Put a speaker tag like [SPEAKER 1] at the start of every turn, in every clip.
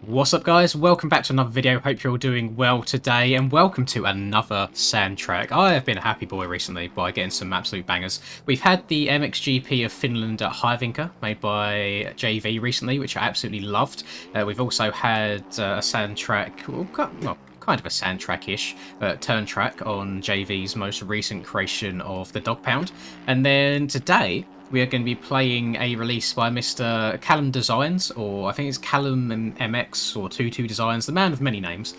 [SPEAKER 1] What's up guys, welcome back to another video, hope you're all doing well today and welcome to another sand track. I have been a happy boy recently by getting some absolute bangers. We've had the MXGP of Finland at Hyvinka made by JV recently, which I absolutely loved. We've also had a sand track, well, kind of a sand track-ish turn track on JV's most recent creation of the Dog Pound. And then today we are going to be playing a release by Mr. Callum Designs, or I think it's Callum and MX, or Tutu Designs, the man of many names.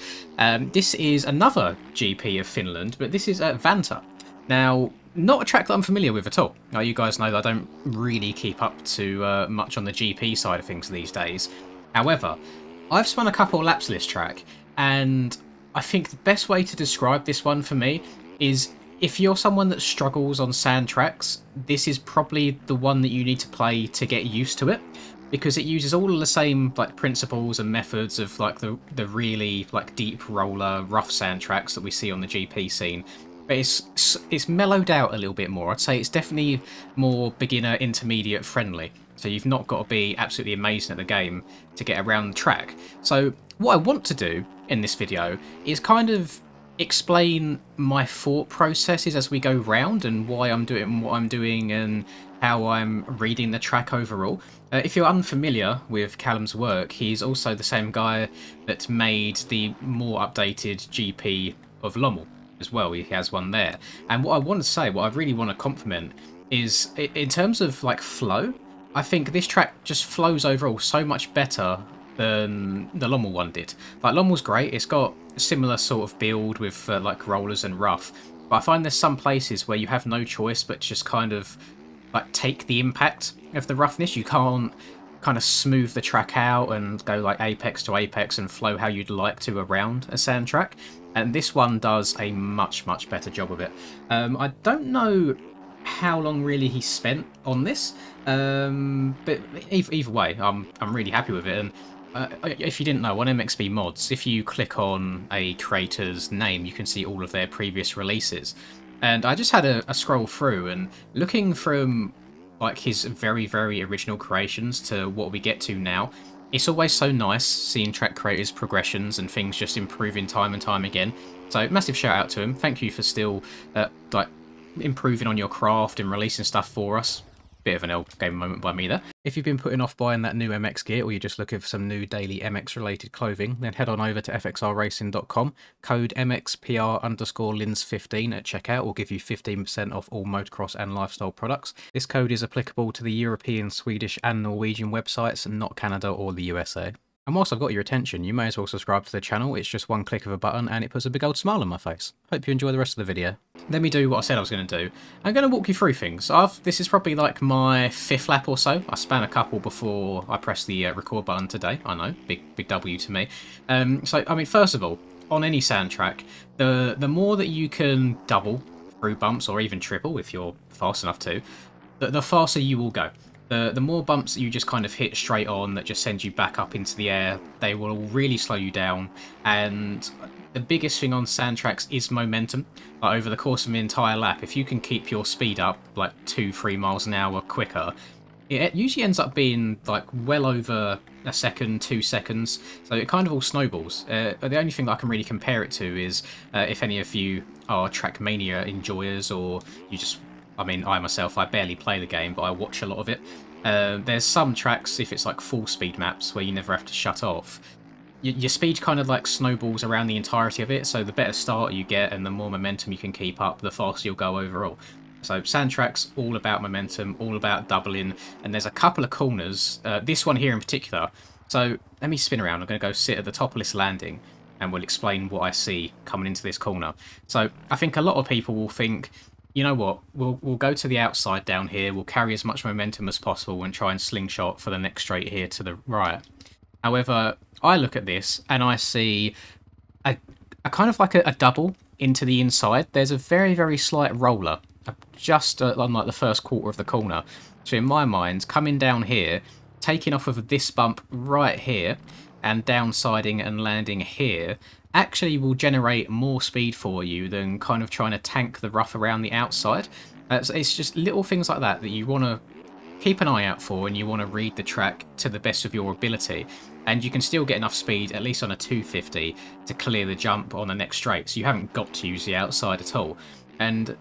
[SPEAKER 1] This is another GP of Finland, but this is at Vantaa. Now, not a track that I'm familiar with at all. Now, you guys know that I don't really keep up to much on the GP side of things these days. However, I've spun a couple of laps of this track, and I think the best way to describe this one for me is if you're someone that struggles on sand tracks, this is probably the one that you need to play to get used to it, because it uses all of the same principles and methods of the really deep roller rough sand tracks that we see on the GP scene. But it's mellowed out a little bit more. I'd say it's definitely more beginner intermediate friendly. So you've not got to be absolutely amazing at the game to get around the track. So what I want to do in this video is kind of explain my thought processes as we go round and why I'm doing what I'm doing and how I'm reading the track overall. If you're unfamiliar with Callum's work, he's also the same guy that made the more updated GP of Lommel as well. He has one there. And what I want to say, what I really want to compliment is in terms of flow, I think this track just flows overall so much better than the Lommel one did. Lommel's great, it's got a similar sort of build with rollers and rough, but I find there's some places where you have no choice but just kind of take the impact of the roughness. You can't kind of smooth the track out and go apex to apex and flow how you'd like to around a sand track, and this one does a much better job of it. I don't know how long really he spent on this, but either way, I'm really happy with it. And if you didn't know, on MXB Mods, if you click on a creator's name, you can see all of their previous releases. And I just had a scroll through, and looking from his very original creations to what we get to now, it's always so nice seeing track creators' progressions and things just improving time and time again. So massive shout out to him. Thank you for still improving on your craft and releasing stuff for us. Bit of an L game moment by me there. If you've been putting off buying that new MX gear, or you're just looking for some new daily MX related clothing, then head on over to fxrracing.com. Code MXPR_Lins15 at checkout will give you 15% off all motocross and lifestyle products. This code is applicable to the European, Swedish and Norwegian websites, and not Canada or the USA. And whilst I've got your attention, you may as well subscribe to the channel. It's just one click of a button and it puts a big old smile on my face. Hope you enjoy the rest of the video. Let me do what I said I was going to do. I'm going to walk you through things. This is probably my 5th lap or so. I span a couple before I press the record button today. I know, big W to me. So, I mean, first of all, on any sand track, the more that you can double through bumps, or even triple if you're fast enough to, the faster you will go. The more bumps that you just kind of hit straight on that just send you back up into the air, they will really slow you down. And the biggest thing on sand tracks is momentum. Over the course of an entire lap, if you can keep your speed up 2-3 miles an hour quicker, it usually ends up being well over a second, 2 seconds. So it kind of all snowballs. The only thing that I can really compare it to is if any of you are Trackmania enjoyers, or you just... I mean, I myself, I barely play the game, but I watch a lot of it. There's some tracks, if it's full speed maps, where you never have to shut off. Your speed kind of snowballs around the entirety of it, so the better start you get and the more momentum you can keep up, the faster you'll go overall. So sand tracks, all about momentum, all about doubling, and there's a couple of corners, this one here in particular. So let me spin around, I'm going to go sit at the top of this landing, and we'll explain what I see coming into this corner. So I think a lot of people will think, you know what, we'll go to the outside down here, we'll carry as much momentum as possible and try and slingshot for the next straight here to the right. However, I look at this and I see a kind of a double into the inside. There's a very slight roller just on the first quarter of the corner. So in my mind, coming down here, taking off of this bump right here and downsiding and landing here actually will generate more speed for you than kind of trying to tank the rough around the outside. So it's just little things like that that you want to keep an eye out for, and you want to read the track to the best of your ability. and you can still get enough speed, at least on a 250, to clear the jump on the next straight. So you haven't got to use the outside at all. And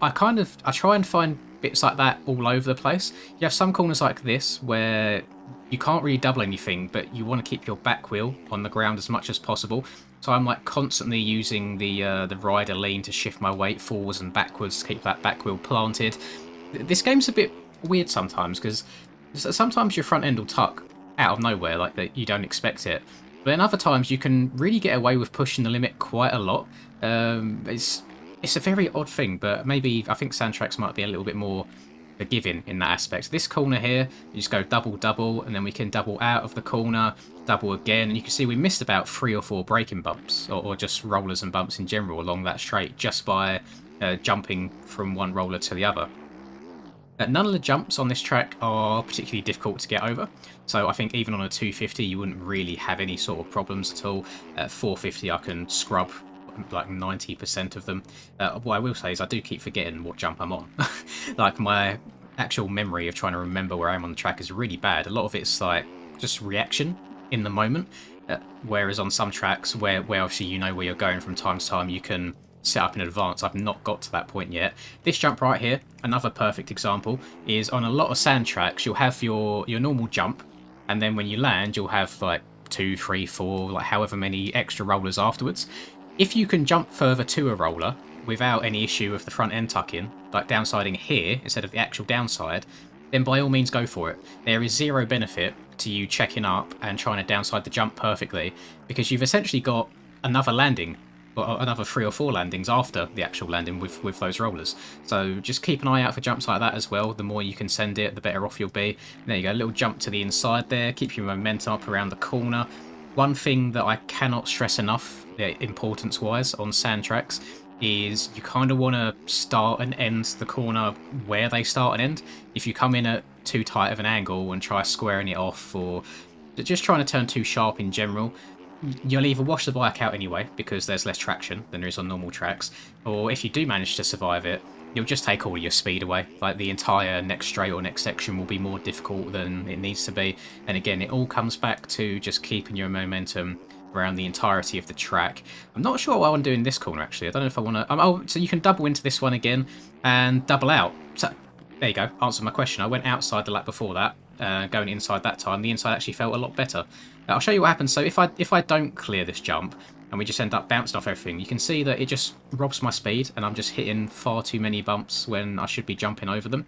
[SPEAKER 1] I try and find bits like that all over the place. You have some corners like this where you can't really double anything, but you want to keep your back wheel on the ground as much as possible. So I'm like constantly using the rider lean to shift my weight forwards and backwards to keep that back wheel planted. This game's a bit weird sometimes because sometimes your front end will tuck out of nowhere, like that you don't expect it. But then other times you can really get away with pushing the limit quite a lot. It's a very odd thing, but maybe I think Sand Tracks might be a little bit more forgiving in that aspect. This corner here, you just go double, double, and then we can double out of the corner, double again, and you can see we missed about 3 or 4 braking bumps, or just rollers and bumps in general along that straight, just by jumping from one roller to the other. None of the jumps on this track are particularly difficult to get over, so I think even on a 250 you wouldn't really have any sort of problems at all. At 450 I can scrub like 90% of them. What I will say is I do keep forgetting what jump I'm on. Like my actual memory of trying to remember where I am on the track is really bad. A lot of it's like just reaction in the moment, whereas on some tracks where obviously you know where you're going from time to time, you can set up in advance. I've not got to that point yet. This jump right here, another perfect example, is on a lot of sand tracks you'll have your normal jump, and then when you land you'll have like 2, 3, 4, like however many extra rollers afterwards. If you can jump further to a roller without any issue with the front end tuck-in, like downsiding here instead of the actual downside, then by all means go for it. There is zero benefit to you checking up and trying to downside the jump perfectly, because you've essentially got another landing, or another 3 or 4 landings after the actual landing with those rollers. So just keep an eye out for jumps like that as well. The more you can send it, the better off you'll be. There you go, a little jump to the inside there, keep your momentum up around the corner. One thing that I cannot stress enough, importance-wise, on sand tracks is you kind of want to start and end the corner where they start and end. If you come in at too tight of an angle and try squaring it off, or just trying to turn too sharp in general, you'll either wash the bike out anyway because there's less traction than there is on normal tracks, or if you do manage to survive it, you'll just take all your speed away. Like the entire next straight or next section will be more difficult than it needs to be. And again, it all comes back to just keeping your momentum around the entirety of the track. I'm not sure what I want to do in this corner actually. I don't know if I want to... oh, so you can double into this one again and double out. So there you go, answered my question. I went outside the lap before that, going inside that time. The inside actually felt a lot better. I'll show you what happens. So if I don't clear this jump and we just end up bouncing off everything, you can see that it just robs my speed and I'm just hitting far too many bumps when I should be jumping over them.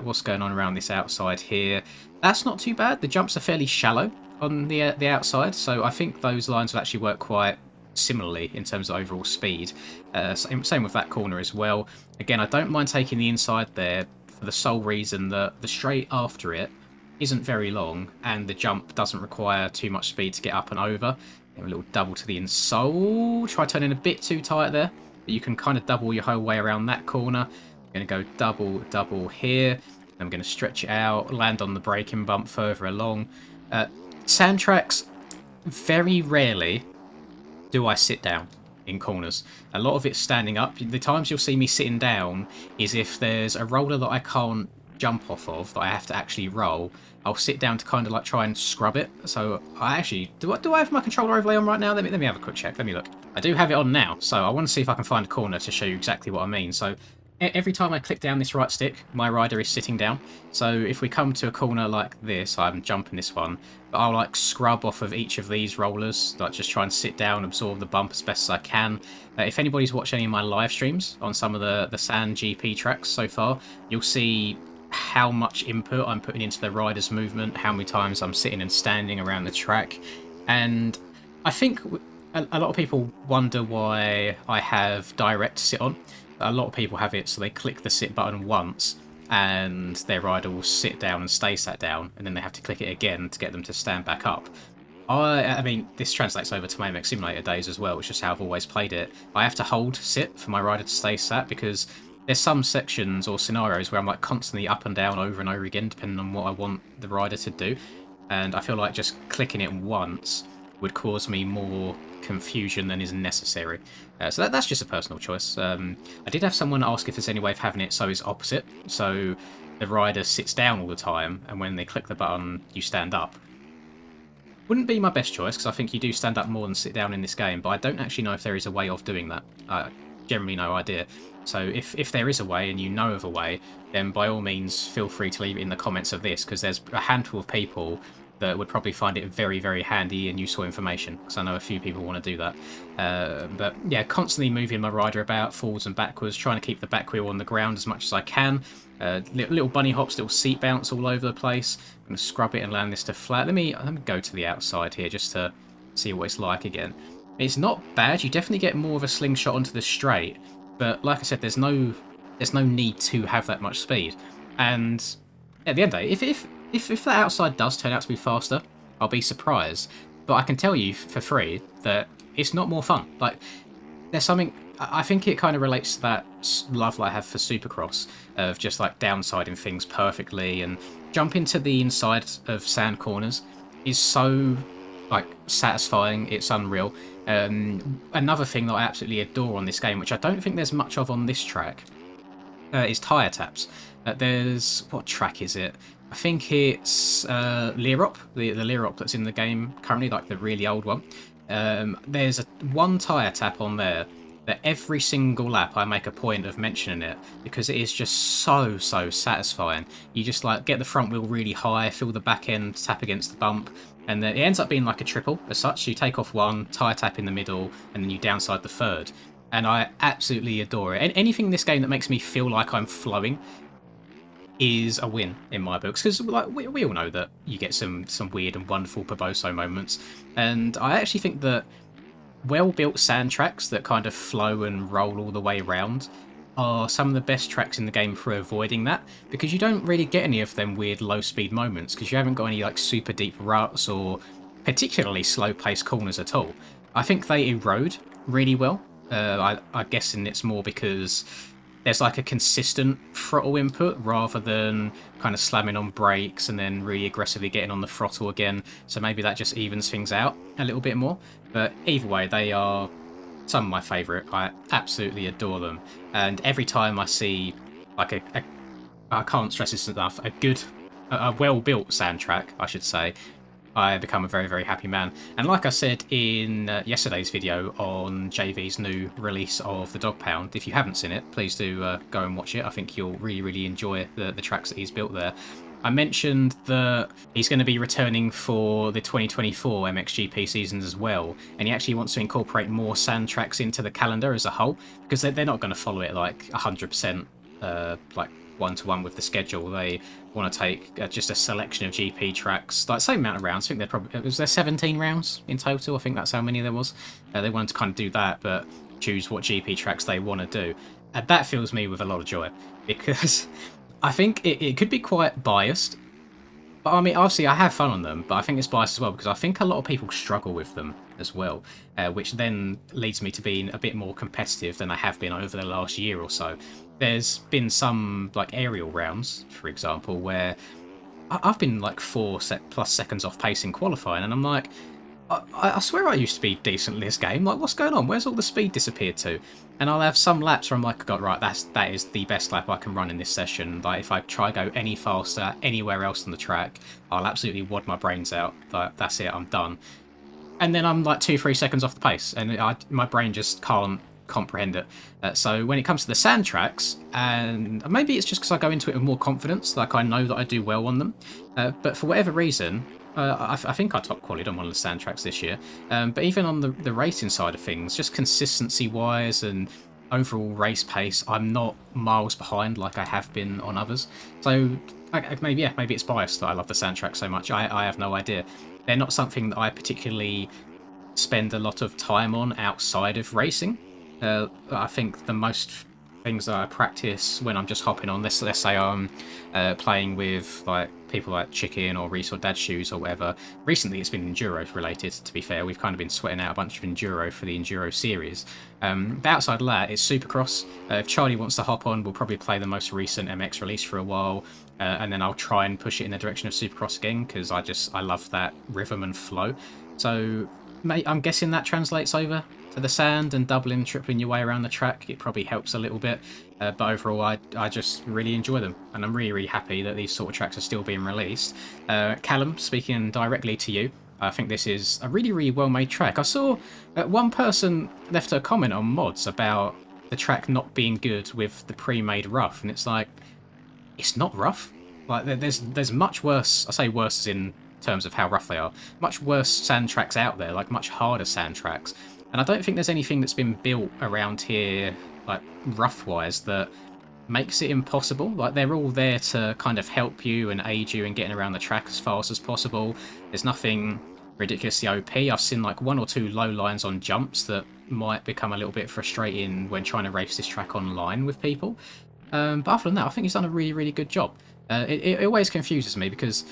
[SPEAKER 1] What's going on around this outside here? That's not too bad. The jumps are fairly shallow on the outside, so I think those lines will actually work quite similarly in terms of overall speed. Same with that corner as well. Again, I don't mind taking the inside there for the sole reason that the straight after it isn't very long and the jump doesn't require too much speed to get up and over. A little double to the insole. Try turning a bit too tight there, but you can kind of double your whole way around that corner. I'm going to go double, double here. I'm going to stretch it out, land on the braking bump further along. Sand tracks, very rarely do I sit down in corners. A lot of it's standing up. The times you'll see me sitting down is if there's a roller that I can't jump off of, that I have to actually roll. I'll sit down to kind of like try and scrub it. So I actually, do I have my controller overlay on right now? Let me have a quick check. Let me look. I do have it on now, so I want to see if I can find a corner to show you exactly what I mean. So every time I click down this right stick, my rider is sitting down. So if we come to a corner like this, I'm jumping this one, but I'll like scrub off of each of these rollers, like just try and sit down, absorb the bump as best as I can. If anybody's watched any of my live streams on some of the Sand GP tracks so far, you'll see how much input I'm putting into the rider's movement, how many times I'm sitting and standing around the track. And I think a lot of people wonder why I have direct sit on. A lot of people have it so they click the sit button once and their rider will sit down and stay sat down, and then they have to click it again to get them to stand back up. I mean, this translates over to my MX Simulator days as well, which is how I've always played it. I have to hold sit for my rider to stay sat because there's some sections or scenarios where I'm like constantly up and down over and over again, depending on what I want the rider to do. And I feel like just clicking it once would cause me more confusion than is necessary. So that's just a personal choice. I did have someone ask if there's any way of having it so it's opposite. So the rider sits down all the time, and when they click the button, you stand up. Wouldn't be my best choice because I think you do stand up more than sit down in this game, but I don't actually know if there is a way of doing that. Generally no idea. So if there is a way and you know of a way, then by all means feel free to leave it in the comments of this, because there's a handful of people that would probably find it very, very handy and useful information, because I know a few people want to do that. But yeah, constantly moving my rider about forwards and backwards, trying to keep the back wheel on the ground as much as I can. Little bunny hops, little seat bounce all over the place. I'm going to scrub it and land this to flat. Let me go to the outside here just to see what it's like again. It's not bad. You definitely get more of a slingshot onto the straight, but like I said, there's no need to have that much speed. And at the end of the day, if that outside does turn out to be faster, I'll be surprised. But I can tell you for free that it's not more fun. Like, there's something... I think it kind of relates to that love that I have for Supercross, of just like downsiding things perfectly, and jumping to the inside of sand corners is so like satisfying. It's unreal. Another thing that I absolutely adore on this game, which I don't think there's much of on this track, is tyre taps. There's... what track is it? I think it's Lierop, the Lierop that's in the game currently, like the really old one. There's one tyre tap on there that every single lap I make a point of mentioning it, because it is just so satisfying. You just like get the front wheel really high, feel the back end tap against the bump, and then it ends up being like a triple as such. You take off one, tyre tap in the middle, and then you downside the third. And I absolutely adore it. Anything in this game that makes me feel like I'm flowing is a win in my books, because like we all know that you get some weird and wonderful Poboso moments, and I actually think that well-built sand tracks that kind of flow and roll all the way around are some of the best tracks in the game for avoiding that, because you don't really get any of them weird low-speed moments, because you haven't got any like super deep ruts or particularly slow-paced corners at all. I think they erode really well. I'm guessing it's more because there's like a consistent throttle input rather than kind of slamming on brakes and then really aggressively getting on the throttle again. So maybe that just evens things out a little bit more. But either way, they are some of my favourite. I absolutely adore them. And every time I see like I can't stress this enough, a well-built sand track, I should say, I become a very happy man. And like I said in yesterday's video on JV's new release of the Dog Pound, if you haven't seen it, please do go and watch it. I think you'll really enjoy the tracks that he's built there. I mentioned that he's going to be returning for the 2024 MXGP seasons as well, and he actually wants to incorporate more sand tracks into the calendar as a whole, because they're not going to follow it like 100% like one-to-one with the schedule. They want to take just a selection of GP tracks, like same amount of rounds. I think was there 17 rounds in total. I think that's how many there was. They wanted to kind of do that, but choose what GP tracks they want to do, and that fills me with a lot of joy, because I think it could be quite biased. But I mean, obviously I have fun on them, but I think it's biased as well, because I think a lot of people struggle with them as well, which then leads me to being a bit more competitive than I have been over the last year or so. There's been some like aerial rounds, for example, where I've been like 4+ seconds off pace in qualifying, and I'm like, I swear I used to be decent in this game. Like, what's going on? Where's all the speed disappeared to? And I'll have some laps where I'm like, God, right, that is the best lap I can run in this session. Like, if I try go any faster anywhere else on the track, I'll absolutely wad my brains out. Like, that's it, I'm done. And then I'm like 2-3 seconds off the pace, and my brain just can't comprehend it. So when it comes to the sand tracks, and maybe it's just because I go into it with more confidence, like I know that I do well on them, but for whatever reason, I think I top qualified on one of the sand tracks this year. But even on the racing side of things, just consistency-wise and overall race pace, I'm not miles behind like I have been on others. So maybe it's biased that I love the sand track so much. I have no idea. They're not something that I particularly spend a lot of time on outside of racing. I think the most things that I practice when I'm just hopping on, let's say I'm playing with like people like Chicken or Reese or Dad Shoes or whatever. Recently it's been Enduro related, to be fair. We've kind of been sweating out a bunch of Enduro for the Enduro series. But outside of that, it's Supercross. If Charlie wants to hop on, we'll probably play the most recent MX release for a while, and then I'll try and push it in the direction of Supercross again, because I love that rhythm and flow. So I'm guessing that translates over to the sand, and doubling, tripling your way around the track, it probably helps a little bit. But overall, I just really enjoy them, and I'm really happy that these sort of tracks are still being released. Callum, speaking directly to you, I think this is a really, really well-made track. I saw one person left a comment on mods about the track not being good with the pre-made rough, and it's like, it's not rough. Like, there's much worse, I say worse as in terms of how rough they are, much worse sand tracks out there, like much harder sand tracks. And I don't think there's anything that's been built around here, like rough-wise, that makes it impossible. Like, they're all there to kind of help you and aid you in getting around the track as fast as possible. There's nothing ridiculously OP. I've seen like 1 or 2 low lines on jumps that might become a little bit frustrating when trying to race this track online with people. But other than that, I think he's done a really, really good job. It always confuses me because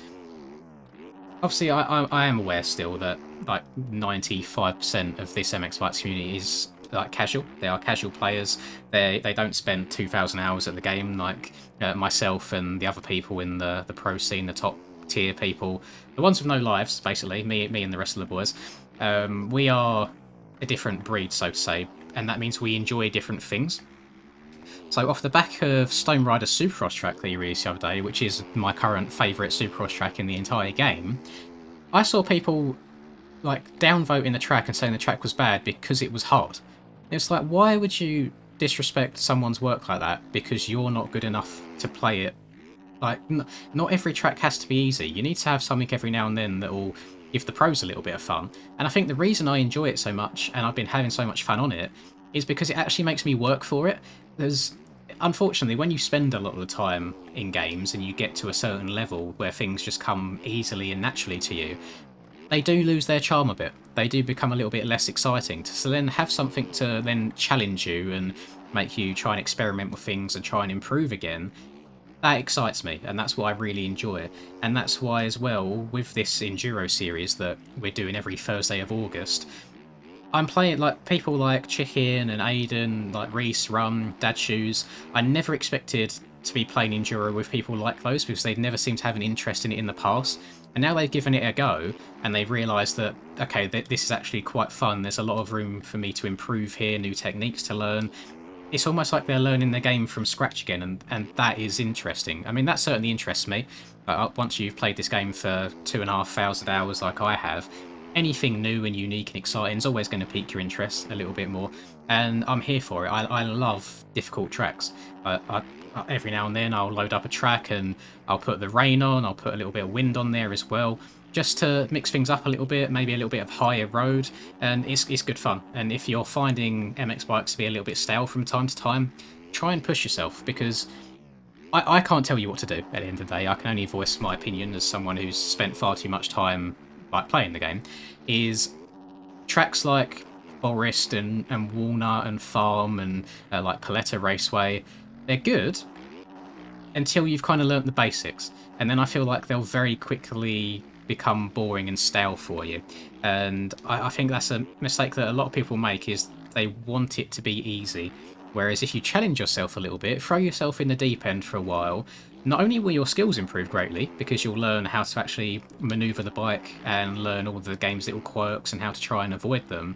[SPEAKER 1] obviously I am aware still that like 95% of this MX Bikes community is like casual. They are casual players. They don't spend 2,000 hours at the game like myself and the other people in the pro scene, the top tier people, the ones with no lives, basically, me and the rest of the boys. We are a different breed, so to say, and that means we enjoy different things. So off the back of Stone Rider Supercross track that you released the other day, which is my current favourite Supercross track in the entire game, I saw people like downvoting the track and saying the track was bad because it was hard. It's like, why would you disrespect someone's work like that because you're not good enough to play it? Like, not every track has to be easy. You need to have something every now and then that will give the pros a little bit of fun. And I think the reason I enjoy it so much, and I've been having so much fun on it, is because it actually makes me work for it. Unfortunately, when you spend a lot of the time in games and you get to a certain level where things just come easily and naturally to you, they do lose their charm a bit. They do become a little bit less exciting. So then have something to then challenge you and make you try and experiment with things and try and improve again. That excites me, and that's what I really enjoy. And that's why as well, with this Enduro series that we're doing every Thursday of August, I'm playing like people like Chicken and Aiden, like Reese, Rum, Dad Shoes. I never expected to be playing Enduro with people like those because they'd never seemed to have an interest in it in the past. And now they've given it a go and they've realised that, okay, this is actually quite fun. There's a lot of room for me to improve here, new techniques to learn. It's almost like they're learning the game from scratch again, and that is interesting. I mean, that certainly interests me. Once you've played this game for 2,500 hours like I have, anything new and unique and exciting is always going to pique your interest a little bit more, and I'm here for it. I love difficult tracks. Every now and then I'll load up a track and I'll put the rain on, I'll put a little bit of wind on there as well, just to mix things up a little bit, maybe a little bit of higher road, and it's good fun. And if you're finding MX Bikes to be a little bit stale from time to time, try and push yourself, because I can't tell you what to do at the end of the day. I can only voice my opinion as someone who's spent far too much time like playing the game. Is tracks like Forest and Walnut and Farm and like Paletta Raceway, they're good until you've kind of learnt the basics, and then I feel like they'll very quickly become boring and stale for you. And I think that's a mistake that a lot of people make, is they want it to be easy. Whereas if you challenge yourself a little bit, throw yourself in the deep end for a while, not only will your skills improve greatly, because you'll learn how to actually maneuver the bike and learn all the game's little quirks and how to try and avoid them,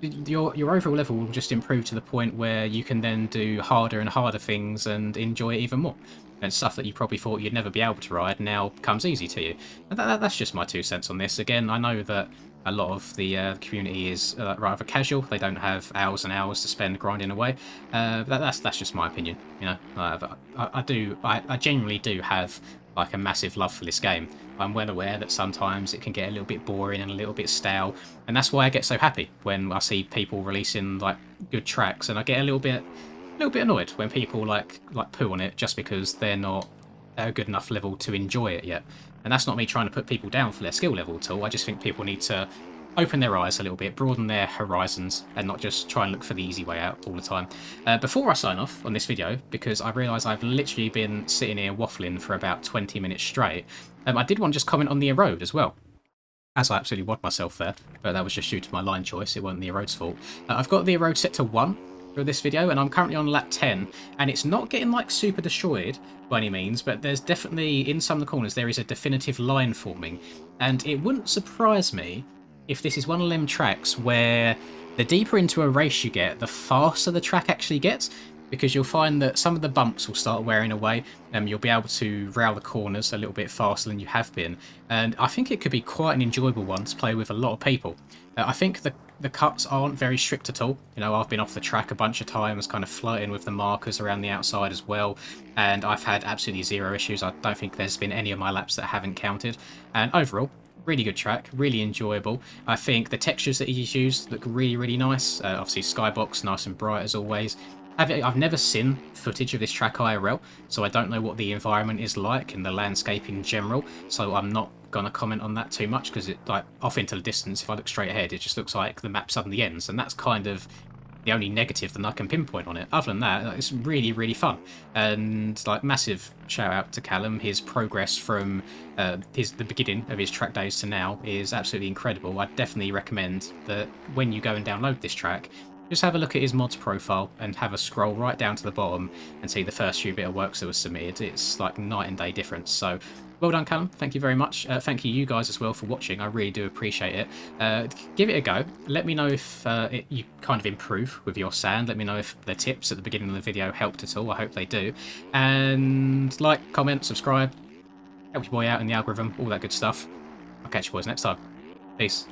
[SPEAKER 1] your overall level will just improve to the point where you can then do harder and harder things and enjoy it even more. And stuff that you probably thought you'd never be able to ride now comes easy to you. And that's just my 2 cents on this. Again, I know that a lot of the community is rather casual. They don't have hours and hours to spend grinding away. That's just my opinion. You know, I genuinely do have like a massive love for this game. I'm well aware that sometimes it can get a little bit boring and a little bit stale, and that's why I get so happy when I see people releasing like good tracks, and I get a little bit annoyed when people like poo on it just because they're not at a good enough level to enjoy it yet. And that's not me trying to put people down for their skill level at all. I just think people need to open their eyes a little bit, broaden their horizons, and not just try and look for the easy way out all the time. Before I sign off on this video, because I realise I've literally been sitting here waffling for about 20 minutes straight, I did want to just comment on the Erode as well. As I absolutely wad myself there, but that was just due to my line choice, it wasn't the Erode's fault. I've got the Erode set to 1 for this video, and I'm currently on lap 10, and it's not getting like super destroyed by any means, but there's definitely, in some of the corners, there is a definitive line forming, and it wouldn't surprise me if this is one of them tracks where the deeper into a race you get, the faster the track actually gets. because you'll find that some of the bumps will start wearing away. You'll be able to rail the corners a little bit faster than you have been, and I think it could be quite an enjoyable one to play with a lot of people. I think the cuts aren't very strict at all. You know, I've been off the track a bunch of times, kind of flirting with the markers around the outside as well, and I've had absolutely zero issues. I don't think there's been any of my laps that haven't counted, and overall, really good track, really enjoyable. I think the textures that he's used look really, really nice. Obviously, Skybox, nice and bright as always. I've never seen footage of this track IRL, so I don't know what the environment is like and the landscape in general, so I'm not going to comment on that too much, because it, like, off into the distance, if I look straight ahead, it just looks like the map suddenly ends, and that's kind of the only negative that I can pinpoint on it. Other than that, it's really, really fun. And like, massive shout out to Callum. His progress from the beginning of his track days to now is absolutely incredible. I definitely recommend that when you go and download this track, just have a look at his mods profile and have a scroll right down to the bottom and see the first few bit of works that was submitted. It's like night and day difference. So well done, Callum. Thank you very much. Thank you guys as well for watching. I really do appreciate it. Give it a go. Let me know if you kind of improve with your sand. Let me know if the tips at the beginning of the video helped at all. I hope they do. And like, comment, subscribe. Help your boy out in the algorithm. All that good stuff. I'll catch you boys next time. Peace.